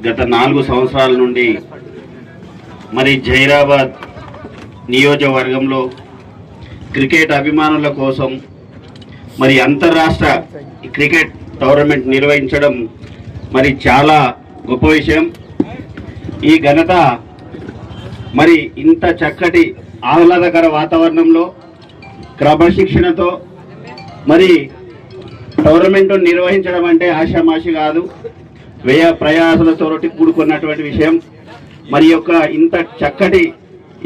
గత 4 సంవత్సరాల నుండి మరి జైరాబాద్ నియోజకవర్గంలో క్రికెట్ అభిమానుల కోసం మరి అంతర్రాష్ట్ర క్రికెట్ టోర్నమెంట్ నిర్వహించడం మరి చాలా గొప్ప విషయం. ఈ ఘనత మరి ఇంత చక్కటి ఆహ్లాదకర వాతావరణంలో క్రమశిక్షణతో మరి టోర్నమెంట్ నిర్వహించడం అంటే ఆషామాషి కాదు, వ్యయ ప్రయాసాలతో కూడుకున్నటువంటి విషయం. మరి యొక్క ఇంత చక్కటి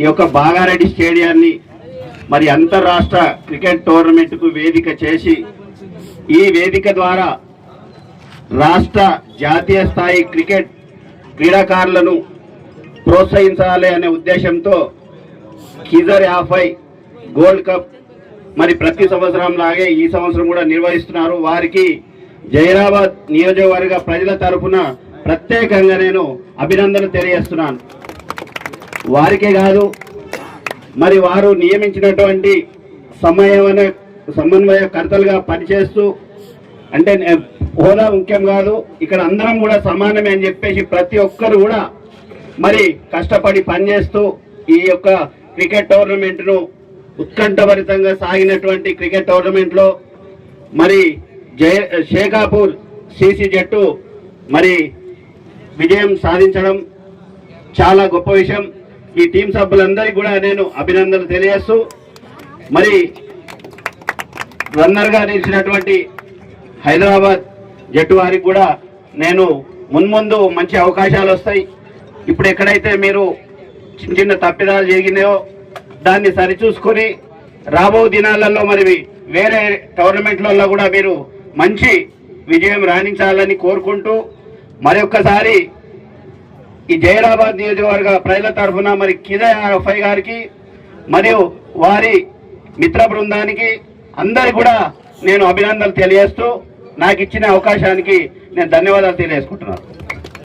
ఈ యొక్క బాగారెడ్డి స్టేడియాన్ని మరి అంతర్రాష్ట్ర క్రికెట్ టోర్నమెంట్కు వేదిక చేసి ఈ వేదిక ద్వారా రాష్ట్ర జాతీయ స్థాయి క్రికెట్ క్రీడాకారులను ప్రోత్సహించాలి అనే ఉద్దేశంతో ఖిజర్ యాఫై గోల్డ్ కప్ మరి ప్రతి సంవత్సరం లాగే ఈ సంవత్సరం కూడా నిర్వహిస్తున్నారు. వారికి జైరాబాద్ నియోజకవర్గ ప్రజల తరఫున ప్రత్యేకంగా నేను అభినందనలు తెలియజేస్తున్నాను. వారికే కాదు, మరి వారు నియమించినటువంటి సమన్వయకర్తలుగా పనిచేస్తూ, అంటే హోదా ముఖ్యం కాదు, ఇక్కడ అందరం కూడా సమానమే అని చెప్పేసి ప్రతి ఒక్కరు కూడా మరి కష్టపడి పనిచేస్తూ ఈ యొక్క క్రికెట్ టోర్నమెంట్ను ఉత్కంఠభరితంగా సాగినటువంటి క్రికెట్ టోర్నమెంట్లో మరి షేకాపూర్ సిసి జట్టు మరి విజయం సాధించడం చాలా గొప్ప విషయం. ఈ టీం సభ్యులందరికీ కూడా నేను అభినందనలు తెలియజేస్తూ, మరి రన్నర్గా నిలిచినటువంటి హైదరాబాద్ జట్టు వారికి కూడా నేను మున్ముందు మంచి అవకాశాలు వస్తాయి. ఇప్పుడు ఎక్కడైతే మీరు చిన్న చిన్న తప్పిదాలు జరిగినాయో దాన్ని సరిచూసుకొని రాబో దినాలలో మరి వేరే టోర్నమెంట్లలో కూడా మీరు మంచి విజయం రాణించాలని కోరుకుంటూ, మరొక్కసారి ఈ జైరాబాద్ నియోజకవర్గ ప్రజల తరఫున మరి ఖిజర్ యాఫై గారికి మరియు వారి మిత్ర బృందానికి అందరికి కూడా నేను అభినందనలు తెలియజేస్తూ నాకు ఇచ్చిన అవకాశానికి నేను ధన్యవాదాలు తెలియజేసుకుంటున్నాను.